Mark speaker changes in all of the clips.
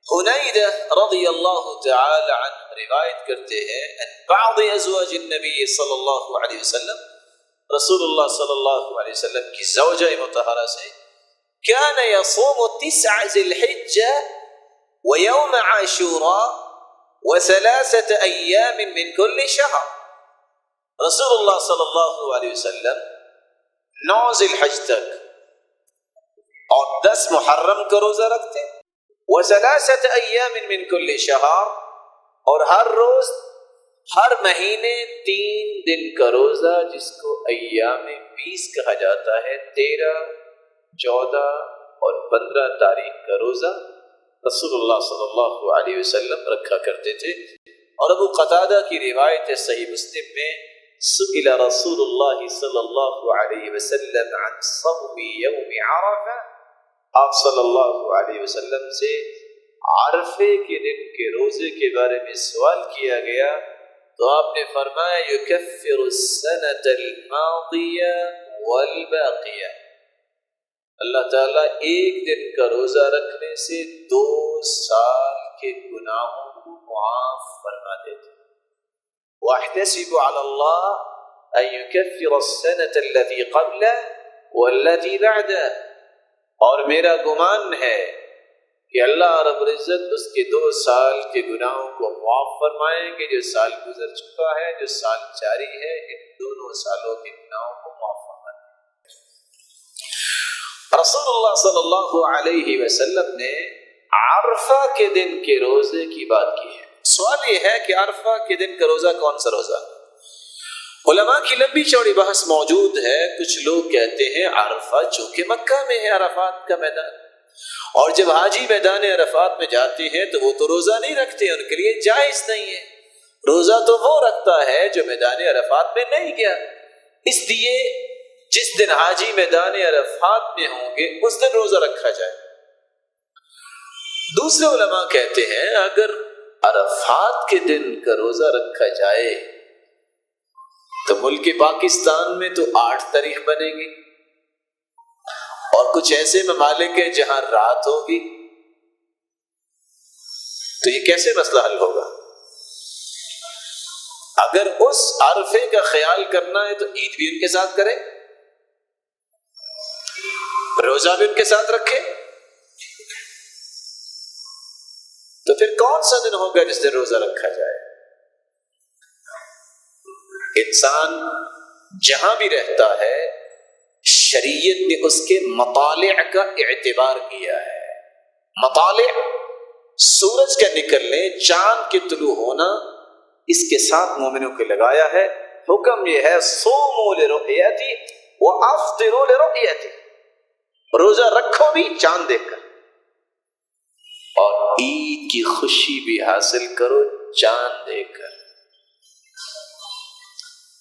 Speaker 1: حنیدہ رضی اللہ تعالی عنہ روایت کرتے ہیں ان بعض ازواج النبی صلی اللہ علیہ وسلم، رسول اللہ صلی اللہ علیہ وسلم کی زوجہ مطہرہ سے، كان يصوم 9 ذي الحجة ويوم عاشوراء و3 أيام من كل شهر۔ رسول اللہ صلی اللہ علیہ وسلم 9 ذی الحج تک اور 10 محرم کا روزہ رکھتے، و3 أيام من كل شهر، اور ہر روز ہر مہینے 3 دن کا روزہ جس کو ایام 20 کہا جاتا ہے، 13، 14 اور 15 تاریخ کا روزہ رسول اللہ صلی اللہ علیہ وسلم رکھا کرتے تھے۔ اور ابو قتادہ کی روایت ہے صحیح مسلم میں، سئل رسول اللہ صلی اللہ علیہ وسلم عن صوم یوم عرفہ، آپ صلی اللہ علیہ وسلم سے عرفے کے دن کے روزے کے بارے میں سوال کیا گیا تو آپ نے فرمایا یکفر السنۃ الماضیہ والباقیہ، اللہ تعالیٰ ایک دن کا روزہ رکھنے سے 2 سال کے گناہوں کو معاف فرما دیتے۔ وَأَحْتَسِبُ عَلَى اللَّهِ أَن يُكَفِّرَ السَّنَةَ الَّتِي قَبْلَهُ وَالَّتِي بَعْدَهُ، اور میرا گمان ہے کہ اللہ رب العزت اس کے 2 سال کے گناہوں کو معاف فرمائیں گے، جو سال گزر چکا ہے، جو سال جاری ہے، ان دونوں سالوں کے گناہوں کو معاف فرمائیں گے۔ رسول اللہ صلی اللہ علیہ وسلم نے عرفہ کے دن کے روزے کی بات کی ہے۔ سوال یہ ہے کہ عرفہ کے دن کا روزہ کون سا روزہ؟ علماء کی لمبی چوڑی بحث موجود ہے۔ کچھ لوگ کہتے ہیں عرفہ چونکہ مکہ میں ہے، عرفات کا میدان، اور جب حاجی میدان عرفات میں جاتے ہیں تو وہ تو روزہ نہیں رکھتے، ان کے لیے جائز نہیں ہے۔ روزہ تو وہ رکھتا ہے جو میدان عرفات میں نہیں گیا، اس لیے جس دن حاجی میدان عرفات میں ہوں گے اس دن روزہ رکھا جائے۔ دوسرے علماء کہتے ہیں اگر عرفات کے دن کا روزہ رکھا جائے تو ملک پاکستان میں تو 8 تاریخ بنے گی، اور کچھ ایسے ممالک ہیں جہاں رات ہوگی، تو یہ کیسے مسئلہ حل ہوگا؟ اگر اس عرفے کا خیال کرنا ہے تو عید بھی ان کے ساتھ کرے، روزہ بھی ان کے ساتھ رکھے، تو پھر کون سا دن ہوگا جس دن روزہ رکھا جائے؟ انسان جہاں بھی رہتا ہے شریعت نے اس کے مطالع کا اعتبار کیا ہے۔ مطالع سورج کا نکلنے، چاند کے طلوع ہونا، اس کے ساتھ مومنوں کو لگایا ہے۔ حکم یہ ہے صوموا لرؤیتی وافطروا لرؤیتی، روزہ رکھو بھی چاند دیکھ کر، اور عید کی خوشی بھی حاصل کرو چاند دیکھ کر۔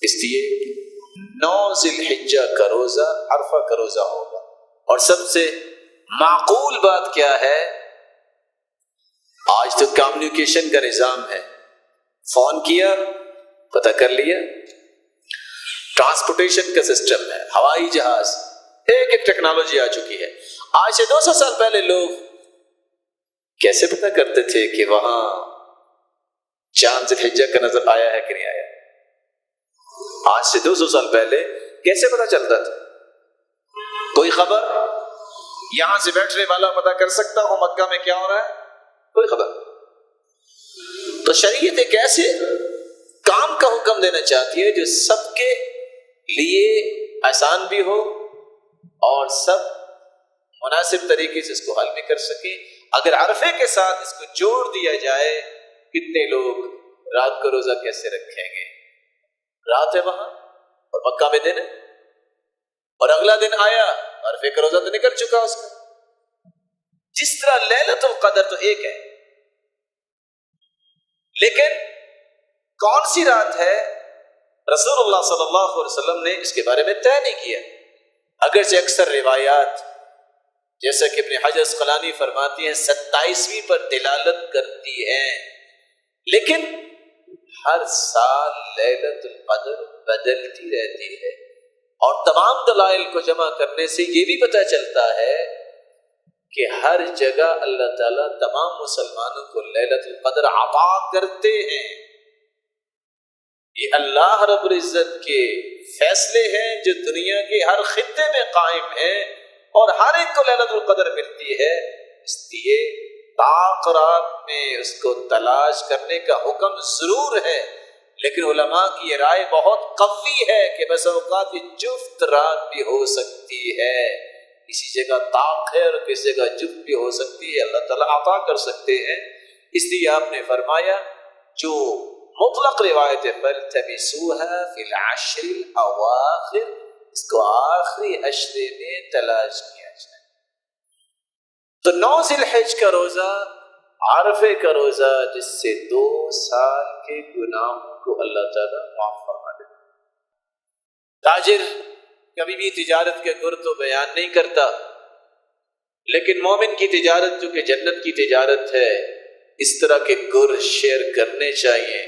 Speaker 1: اس لیے 9 ذی الحجہ کا روزہ عرفہ کا روزہ ہوگا۔ اور سب سے معقول بات کیا ہے، آج تو کمیونیکیشن کا نظام ہے، فون کیا پتہ کر لیا، ٹرانسپورٹیشن کا سسٹم ہے، ہوائی جہاز، ایک ٹیکنالوجی آ چکی ہے۔ آج سے 200 سال پہلے لوگ کیسے پتہ کرتے تھے کہ وہاں چاند ذی الحجہ کا نظر آیا ہے کہ نہیں آیا؟ آج سے 200 سال پہلے کیسے پتہ چلتا تھا؟ کوئی خبر یہاں سے بیٹھنے والا پتہ کر سکتا ہو مکہ میں کیا ہو رہا ہے؟ کوئی خبر؟ تو شریعت ایک ایسے کام کا حکم دینا چاہتی ہے جو سب کے لیے آسان بھی ہو اور سب مناسب طریقے سے اس کو حل بھی کر سکیں۔ اگر عرفے کے ساتھ اس کو جوڑ دیا جائے، کتنے لوگ رات کو روزہ کیسے رکھیں گے؟ رات ہے وہاں اور مکہ میں دن ہے، اور اگلا دن آیا عرفے کا روزہ تو نکل چکا اس کا۔ جس طرح لیلۃ القدر تو ایک ہے، لیکن کون سی رات ہے رسول اللہ صلی اللہ علیہ وسلم نے اس کے بارے میں طے نہیں کیا۔ اگرچہ اکثر روایات جیسا کہ ابن حجر اسقلانی فرماتی ہیں 27ویں پر دلالت کرتی ہیں، لیکن ہر سال لیلۃ القدر بدلتی رہتی ہے، اور تمام دلائل کو جمع کرنے سے یہ بھی پتہ چلتا ہے کہ ہر جگہ اللہ تعالیٰ تمام مسلمانوں کو لیلۃ القدر عطا کرتے ہیں. یہ اللہ رب العزت کے فیصلے ہیں جو دنیا کے ہر خطے میں قائم ہیں اور ہر ایک کو لیلۃ القدر ملتی ہے. اس لیے طاق رات میں اس کو تلاش کرنے کا حکم ضرور ہے، لیکن علماء کی یہ رائے بہت قوی ہے کہ بس اوقات یہ جفت رات بھی ہو سکتی ہے. کسی جگہ طاق ہے اور کسی جگہ جفت بھی ہو سکتی ہے. اللہ تعالیٰ عطا کر سکتے ہیں. اس لیے آپ نے فرمایا جو مطلق روایت فَالْتَمِسُوهَا فِي الْعَشْرِ الْأَوَاخِرِ، اس کو آخری عشرے میں تلاش کیا جائے. تو 9 ذی الحج کا روزہ، عرفے کا روزہ، جس سے 2 سال کے گناہوں کو اللہ تعالیٰ معاف فرما دیتا. تاجر کبھی بھی تجارت کے گر تو بیان نہیں کرتا، لیکن مومن کی تجارت جو کہ جنت کی تجارت ہے، اس طرح کے گر شیئر کرنے چاہیے.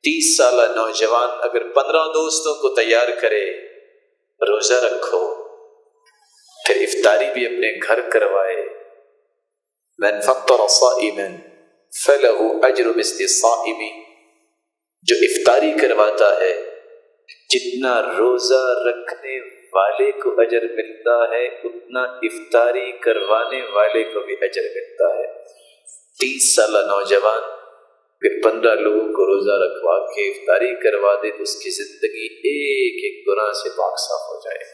Speaker 1: 30 سالہ نوجوان اگر 15 دوستوں کو تیار کرے، روزہ رکھو، پھر افطاری بھی اپنے گھر کروائے. من فطر صائما فله اجر مثل الصائم، جو افطاری کرواتا ہے جتنا روزہ رکھنے والے کو اجر ملتا ہے اتنا افطاری کروانے والے کو بھی اجر ملتا ہے. 30 سالہ نوجوان پھر 15 لوگوں کو روزہ رکھوا کے افطاری کروا دے تو اس کی زندگی ایک ایک گناہ سے پاک صاف ہو جائے.